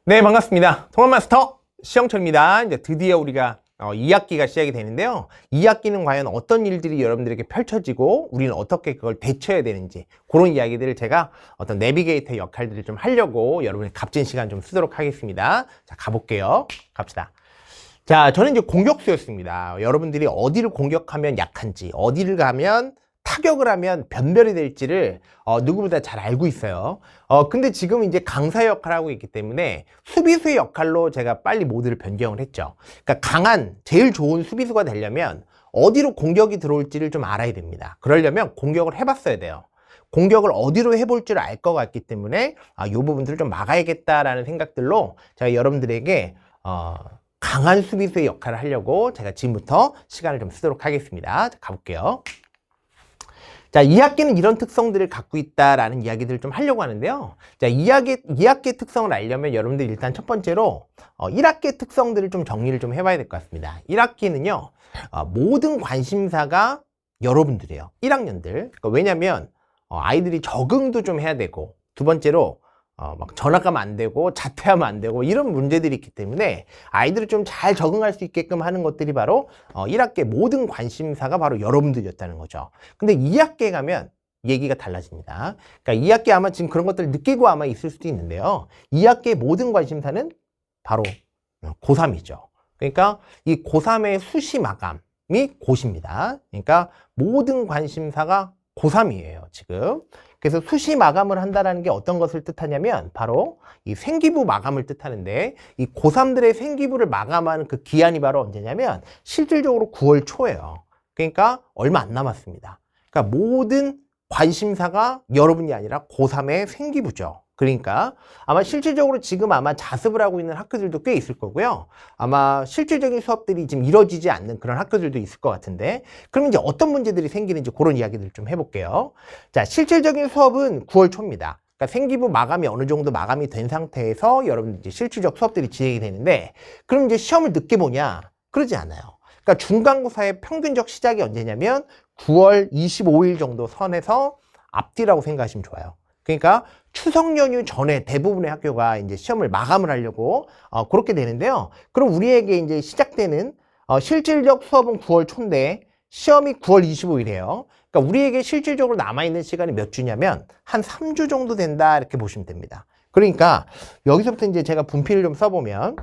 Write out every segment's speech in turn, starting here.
네, 반갑습니다. 통합마스터 시영철입니다. 이제 드디어 우리가 2학기가 시작이 되는데요. 2학기는 과연 어떤 일들이 여러분들에게 펼쳐지고 우리는 어떻게 그걸 대처해야 되는지 그런 이야기들을 제가 어떤 내비게이터 역할들을 좀 하려고 여러분의 값진 시간 좀 쓰도록 하겠습니다. 자, 가볼게요. 갑시다. 자, 저는 이제 공격수였습니다. 여러분들이 어디를 공격하면 약한지, 어디를 가면 타격을 하면 변별이 될지를 누구보다 잘 알고 있어요. 근데 지금 이제 강사의 역할을 하고 있기 때문에 수비수의 역할로 제가 빨리 모드를 변경을 했죠. 그러니까 강한, 제일 좋은 수비수가 되려면 어디로 공격이 들어올지를 좀 알아야 됩니다. 그러려면 공격을 해봤어야 돼요. 공격을 어디로 해볼 줄 알 것 같기 때문에 이 부분들을 좀 막아야겠다라는 생각들로 제가 여러분들에게 강한 수비수의 역할을 하려고 제가 지금부터 시간을 좀 쓰도록 하겠습니다. 자, 가볼게요. 자, 2학기는 이런 특성들을 갖고 있다라는 이야기들을 좀 하려고 하는데요. 자, 2학기의 특성을 알려면 여러분들 일단 첫 번째로 1학기의 특성들을 좀 정리를 좀 해봐야 될 것 같습니다. 1학기는요, 모든 관심사가 여러분들이에요. 1학년들. 그러니까 왜냐면 아이들이 적응도 좀 해야 되고, 두 번째로 막 전학 가면 안 되고 자퇴하면 안 되고 이런 문제들이 있기 때문에 아이들을 좀 잘 적응할 수 있게끔 하는 것들이 바로 1학기의 모든 관심사가 바로 여러분들이었다는 거죠. 근데 2학기에 가면 얘기가 달라집니다. 그러니까 2학기 아마 지금 그런 것들을 느끼고 아마 있을 수도 있는데요. 2학기의 모든 관심사는 바로 고3이죠. 그러니까 이 고3의 수시 마감이 고시입니다. 그러니까 모든 관심사가 고3이에요, 지금. 그래서 수시 마감을 한다는 게 어떤 것을 뜻하냐면 바로 이 생기부 마감을 뜻하는데 이 고3들의 생기부를 마감하는 그 기한이 바로 언제냐면 실질적으로 9월 초예요. 그러니까 얼마 안 남았습니다. 그러니까 모든 관심사가 여러분이 아니라 고3의 생기부죠. 그러니까 아마 실질적으로 지금 아마 자습을 하고 있는 학교들도 꽤 있을 거고요. 아마 실질적인 수업들이 지금 이루어지지 않는 그런 학교들도 있을 것 같은데 그럼 이제 어떤 문제들이 생기는지 그런 이야기들을 좀 해볼게요. 자, 실질적인 수업은 9월 초입니다. 그러니까 생기부 마감이 어느 정도 마감이 된 상태에서 여러분들 이제 실질적 수업들이 진행이 되는데 그럼 이제 시험을 늦게 보냐? 그러지 않아요. 그러니까 중간고사의 평균적 시작이 언제냐면 9월 25일 정도 선에서 앞뒤라고 생각하시면 좋아요. 그러니까 추석 연휴 전에 대부분의 학교가 이제 시험을 마감을 하려고 그렇게 되는데요. 그럼 우리에게 이제 시작되는 실질적 수업은 9월 초인데 시험이 9월 25일이에요. 그러니까 우리에게 실질적으로 남아있는 시간이 몇 주냐면 한 3주 정도 된다 이렇게 보시면 됩니다. 그러니까 여기서부터 이제 제가 분필을 좀 써보면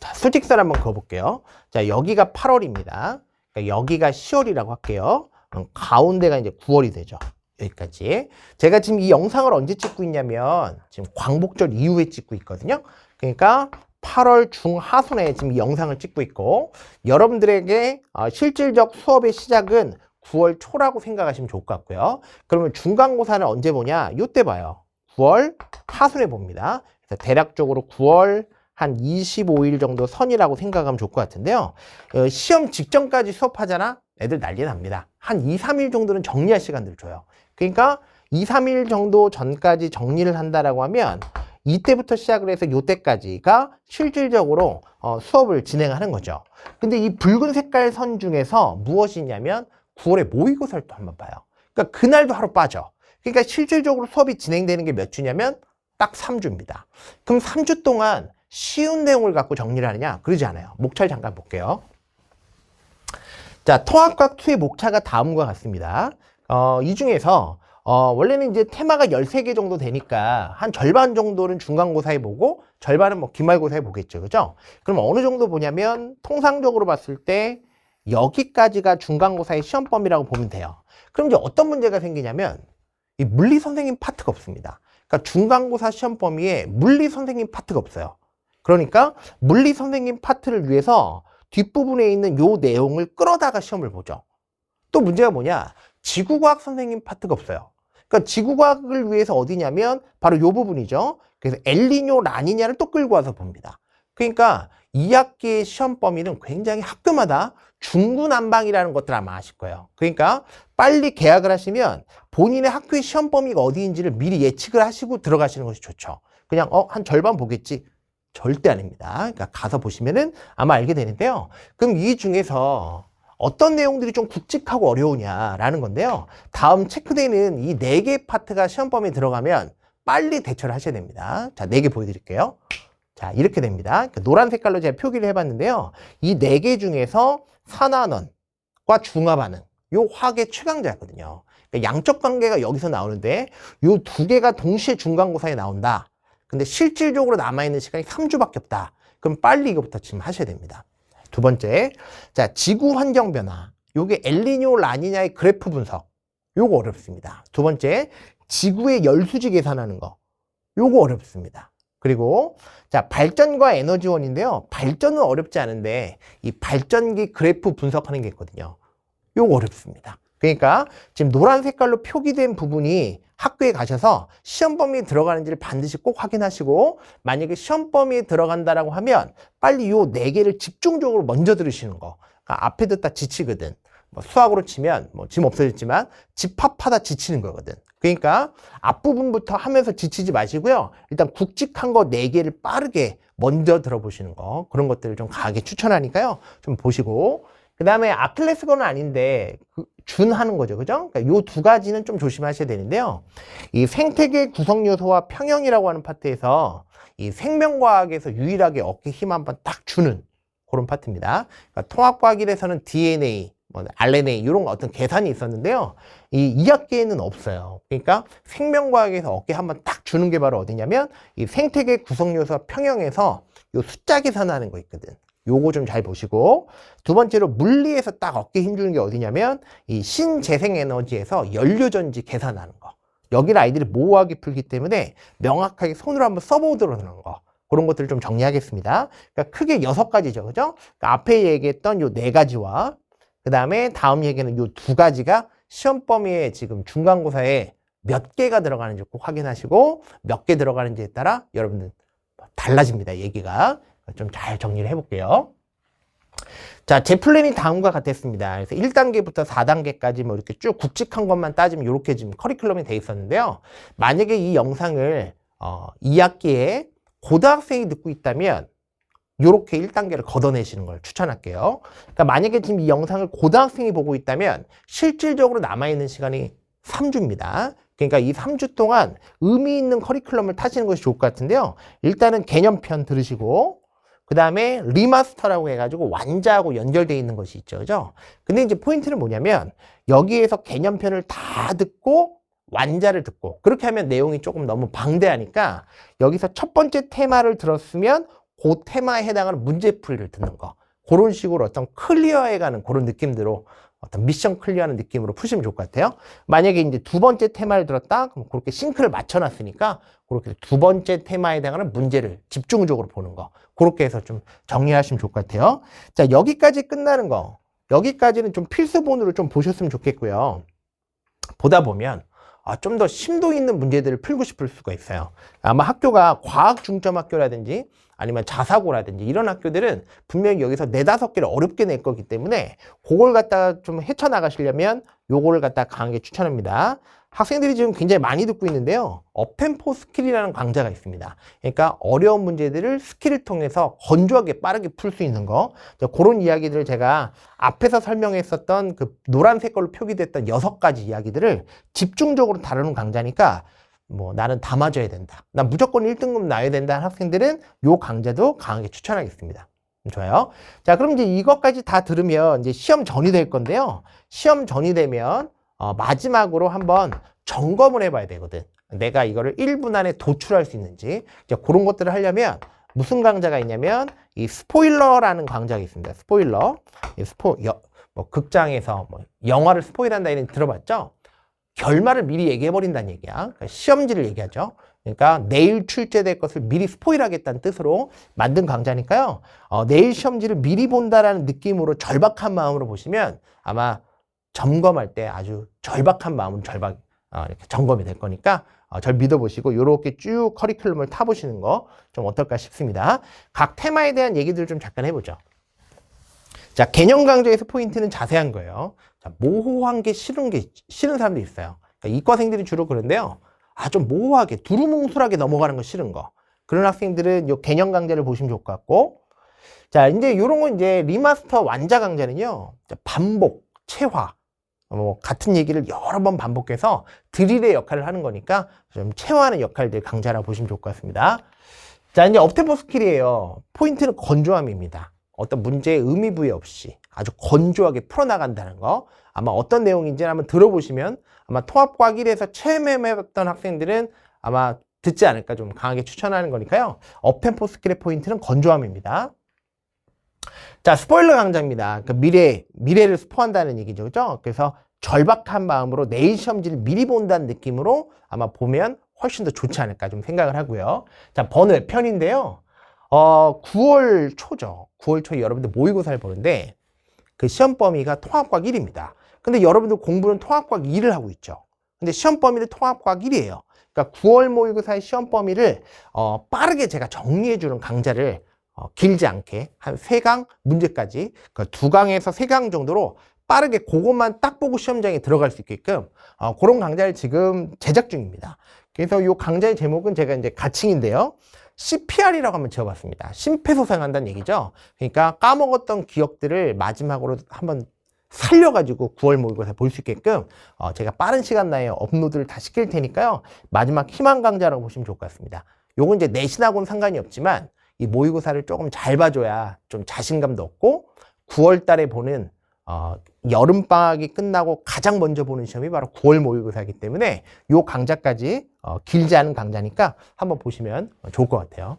자, 수직선 한번 그어볼게요. 자, 여기가 8월입니다. 그러니까 여기가 10월이라고 할게요. 가운데가 이제 9월이 되죠. 여기까지. 제가 지금 이 영상을 언제 찍고 있냐면 지금 광복절 이후에 찍고 있거든요. 그러니까 8월 중하순에 지금 이 영상을 찍고 있고 여러분들에게 실질적 수업의 시작은 9월 초라고 생각하시면 좋을 것 같고요. 그러면 중간고사는 언제 보냐? 이때 봐요. 9월 하순에 봅니다. 그래서 대략적으로 9월 한 25일 정도 선이라고 생각하면 좋을 것 같은데요. 시험 직전까지 수업하잖아? 애들 난리 납니다. 한 2, 3일 정도는 정리할 시간들 줘요. 그러니까 2, 3일 정도 전까지 정리를 한다라고 하면 이때부터 시작을 해서 이때까지가 실질적으로 수업을 진행하는 거죠. 근데 이 붉은 색깔 선 중에서 무엇이 있냐면 9월에 모의고사를 또 한번 봐요. 그러니까 그날도 하루 빠져. 그러니까 실질적으로 수업이 진행되는 게 몇 주냐면 딱 3주입니다. 그럼 3주 동안 쉬운 내용을 갖고 정리를 하느냐? 그러지 않아요. 목차를 잠깐 볼게요. 자, 통합과 투의 목차가 다음과 같습니다. 이 중에서 원래는 이제 테마가 13개 정도 되니까 한 절반 정도는 중간고사에 보고 절반은 뭐 기말고사에 보겠죠. 그죠? 그럼 어느 정도 보냐면 통상적으로 봤을 때 여기까지가 중간고사의 시험범위라고 보면 돼요. 그럼 이제 어떤 문제가 생기냐면 이 물리 선생님 파트가 없습니다. 그러니까 중간고사 시험 범위에 물리 선생님 파트가 없어요. 그러니까 물리 선생님 파트를 위해서 뒷부분에 있는 요 내용을 끌어다가 시험을 보죠. 또 문제가 뭐냐? 지구과학 선생님 파트가 없어요. 그러니까 지구과학을 위해서 어디냐면 바로 요 부분이죠. 그래서 엘니뇨, 라니냐를 또 끌고 와서 봅니다. 그러니까 2학기의 시험 범위는 굉장히 학교마다 중구난방이라는 것들 아마 아실 거예요. 그러니까 빨리 계약을 하시면 본인의 학교의 시험 범위가 어디인지를 미리 예측을 하시고 들어가시는 것이 좋죠. 그냥 한 절반 보겠지. 절대 아닙니다. 그러니까 가서 보시면은 아마 알게 되는데요. 그럼 이 중에서 어떤 내용들이 좀 굵직하고 어려우냐라는 건데요. 다음 체크되는 이 4개 파트가 시험 범위에 들어가면 빨리 대처를 하셔야 됩니다. 자, 4개 보여드릴게요. 자, 이렇게 됩니다. 그러니까 노란 색깔로 제가 표기를 해봤는데요. 이 4개 중에서 산화원과 중화반응, 요 화학의 최강자거든요. 그러니까 양적 관계가 여기서 나오는데 요 2개가 동시에 중간고사에 나온다. 근데 실질적으로 남아있는 시간이 3주밖에 없다. 그럼 빨리 이거부터 지금 하셔야 됩니다. 두 번째, 자, 지구 환경 변화. 요게 엘니뇨, 라니냐의 그래프 분석. 요거 어렵습니다. 두 번째, 지구의 열수지 계산하는 거. 요거 어렵습니다. 그리고 자, 발전과 에너지원인데요. 발전은 어렵지 않은데 이 발전기 그래프 분석하는 게 있거든요. 요거 어렵습니다. 그러니까 지금 노란 색깔로 표기된 부분이 학교에 가셔서 시험 범위에 들어가는지를 반드시 꼭 확인하시고, 만약에 시험 범위에 들어간다라고 하면 빨리 요 4개를 집중적으로 먼저 들으시는 거. 그러니까 앞에 듣다 지치거든. 뭐 수학으로 치면 뭐 지금 없어졌지만 집합하다 지치는 거거든. 그러니까 앞부분부터 하면서 지치지 마시고요. 일단 굵직한 거 4개를 빠르게 먼저 들어보시는 거, 그런 것들을 좀 강하게 추천하니까요. 좀 보시고, 그 다음에 아킬레스건은 아닌데 준하는 거죠. 그죠? 그러니까 요 2가지는 좀 조심하셔야 되는데요. 이 생태계 구성 요소와 평형이라고 하는 파트에서 이 생명과학에서 유일하게 어깨 힘 한번 딱 주는 그런 파트입니다. 그러니까 통합과학일에서는 DNA, 뭐 RNA 이런 어떤 계산이 있었는데요. 이 2학기에는 없어요. 그러니까 생명과학에서 어깨 한번 딱 주는 게 바로 어디냐면 이 생태계 구성 요소와 평형에서 요 숫자 계산하는 거 있거든. 요거 좀 잘 보시고, 두 번째로 물리에서 딱 어깨 힘주는 게 어디냐면 이 신재생에너지에서 연료전지 계산하는 거. 여기를 아이들이 모호하게 풀기 때문에 명확하게 손으로 한번 써보도록 하는 거. 그런 것들을 좀 정리하겠습니다. 그러니까 크게 6가지죠. 그죠? 그러니까 앞에 얘기했던 요 4가지와 그 다음에 다음 얘기는 요 2가지가 시험 범위에 지금 중간고사에 몇 개가 들어가는지 꼭 확인하시고, 몇 개 들어가는지에 따라 여러분들 달라집니다. 얘기가. 좀 잘 정리를 해볼게요. 자, 제 플랜이 다음과 같았습니다. 그래서 1단계부터 4단계까지 뭐 이렇게 쭉 굵직한 것만 따지면 이렇게 지금 커리큘럼이 돼 있었는데요. 만약에 이 영상을 2학기에 고등학생이 듣고 있다면 요렇게 1단계를 걷어내시는 걸 추천할게요. 그러니까 만약에 지금 이 영상을 고등학생이 보고 있다면 실질적으로 남아있는 시간이 3주입니다. 그러니까 이 3주 동안 의미 있는 커리큘럼을 타시는 것이 좋을 것 같은데요. 일단은 개념편 들으시고, 그 다음에 리마스터라고 해가지고 완자하고 연결되어 있는 것이 있죠. 그죠? 근데 이제 포인트는 뭐냐면 여기에서 개념편을 다 듣고 완자를 듣고, 그렇게 하면 내용이 조금 너무 방대하니까 여기서 첫 번째 테마를 들었으면 그 테마에 해당하는 문제풀이를 듣는 거. 그런 식으로 어떤 클리어해가는 그런 느낌대로 어떤 미션 클리어하는 느낌으로 푸시면 좋을 것 같아요. 만약에 이제 2번째 테마를 들었다? 그럼 그렇게 싱크를 맞춰놨으니까 그렇게 2번째 테마에 해당하는 문제를 집중적으로 보는 거. 그렇게 해서 좀 정리하시면 좋을 것 같아요. 자, 여기까지 끝나는 거. 여기까지는 좀 필수본으로 좀 보셨으면 좋겠고요. 보다 보면 좀 더 심도 있는 문제들을 풀고 싶을 수가 있어요. 아마 학교가 과학 중점 학교라든지 아니면 자사고라든지 이런 학교들은 분명히 여기서 4-5개를 어렵게 낼 거기 때문에 그걸 갖다가 좀 헤쳐나가시려면 요거를 갖다가 강하게 추천합니다. 학생들이 지금 굉장히 많이 듣고 있는데요. 업템포 스킬이라는 강좌가 있습니다. 그러니까 어려운 문제들을 스킬을 통해서 건조하게 빠르게 풀 수 있는 거. 그런 이야기들을 제가 앞에서 설명했었던 그 노란색 걸로 표기됐던 6가지 이야기들을 집중적으로 다루는 강좌니까 뭐 나는 다 맞아야 된다, 난 무조건 1등급 나야 된다 하는 학생들은 요 강좌도 강하게 추천하겠습니다. 좋아요. 자, 그럼 이제 이것까지 다 들으면 이제 시험 전이 될 건데요. 시험 전이 되면 마지막으로 한번 점검을 해봐야 되거든. 내가 이거를 1분 안에 도출할 수 있는지. 이제 그런 것들을 하려면 무슨 강좌가 있냐면 이 스포일러라는 강좌가 있습니다. 스포일러. 뭐 극장에서 뭐 영화를 스포일한다 이런 들어봤죠? 결말을 미리 얘기해버린다는 얘기야. 그러니까 시험지를 얘기하죠. 그러니까 내일 출제될 것을 미리 스포일하겠다는 뜻으로 만든 강좌니까요. 내일 시험지를 미리 본다라는 느낌으로 절박한 마음으로 보시면 아마 점검할 때 아주 절박한 마음으로 이렇게 점검이 될 거니까 절 믿어보시고 이렇게 쭉 커리큘럼을 타보시는 거 좀 어떨까 싶습니다. 각 테마에 대한 얘기들을 좀 잠깐 해보죠. 자, 개념 강좌에서 포인트는 자세한 거예요. 자, 모호한 게 싫은 사람들이 있어요. 그러니까 이과생들이 주로 그런데요. 좀 모호하게 두루뭉술하게 넘어가는 거 싫은 거. 그런 학생들은 요 개념 강좌를 보시면 좋을 것 같고, 자, 이제 요런 거 이제 리마스터 완자 강좌는요. 반복, 체화 같은 얘기를 여러 번 반복해서 드릴의 역할을 하는 거니까 좀 체화하는 역할들 강좌라고 보시면 좋을 것 같습니다. 자, 이제 업템포 스킬이에요. 포인트는 건조함입니다. 어떤 문제에 의미 부여 없이 아주 건조하게 풀어나간다는 거. 아마 어떤 내용인지 한번 들어보시면 아마 통합과학 1에서 체험해봤던 학생들은 아마 듣지 않을까 좀 강하게 추천하는 거니까요. 업템포 스킬의 포인트는 건조함입니다. 자, 스포일러 강좌입니다. 그 미래를 스포한다는 얘기죠. 그죠? 그래서 절박한 마음으로 내일 시험지를 미리 본다는 느낌으로 아마 보면 훨씬 더 좋지 않을까 좀 생각을 하고요. 자, 편인데요. 9월 초죠. 9월 초에 여러분들 모의고사를 보는데 그 시험 범위가 통합과학 1입니다. 근데 여러분들 공부는 통합과학 2를 하고 있죠. 근데 시험 범위는 통합과학 1이에요. 그러니까 9월 모의고사의 시험 범위를 빠르게 제가 정리해주는 강좌를 길지 않게 한 3강 문제까지 그 2강에서 3강 정도로 빠르게 그것만 딱 보고 시험장에 들어갈 수 있게끔 그런 강좌를 지금 제작 중입니다. 그래서 이 강좌의 제목은 제가 이제 가칭인데요. CPR이라고 한번 지어봤습니다. 심폐소생한다는 얘기죠. 그러니까 까먹었던 기억들을 마지막으로 한번 살려가지고 9월 모의고사 볼 수 있게끔 제가 빠른 시간 내에 업로드를 다 시킬 테니까요. 마지막 희망 강좌라고 보시면 좋을 것 같습니다. 요건 이제 내신하고는 상관이 없지만 이 모의고사를 조금 잘 봐줘야 좀 자신감도 얻고 9월 달에 보는 여름방학이 끝나고 가장 먼저 보는 시험이 바로 9월 모의고사이기 때문에 요 강좌까지 길지 않은 강좌니까 한번 보시면 좋을 것 같아요.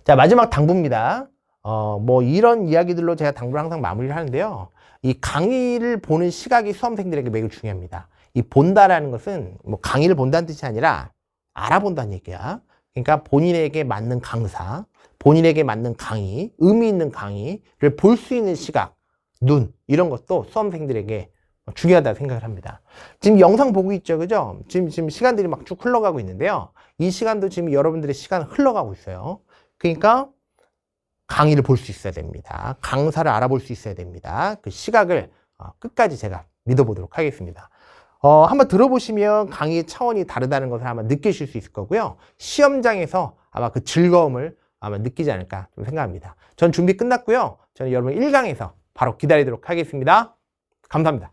자, 마지막 당부입니다. 뭐 이런 이야기들로 제가 당부를 항상 마무리를 하는데요. 이 강의를 보는 시각이 수험생들에게 매우 중요합니다. 이 본다라는 것은 뭐 강의를 본다는 뜻이 아니라 알아본다는 얘기야. 그러니까 본인에게 맞는 강사, 본인에게 맞는 강의, 의미 있는 강의를 볼 수 있는 시각, 눈 이런 것도 수험생들에게 중요하다고 생각을 합니다. 지금 영상 보고 있죠, 그죠? 지금 시간들이 막 쭉 흘러가고 있는데요. 이 시간도 지금 여러분들의 시간 흘러가고 있어요. 그러니까 강의를 볼 수 있어야 됩니다. 강사를 알아볼 수 있어야 됩니다. 그 시각을 끝까지 제가 믿어보도록 하겠습니다. 한번 들어보시면 강의의 차원이 다르다는 것을 아마 느끼실 수 있을 거고요. 시험장에서 아마 그 즐거움을 아마 느끼지 않을까 좀 생각합니다. 전 준비 끝났고요. 저는 여러분 1강에서 바로 기다리도록 하겠습니다. 감사합니다.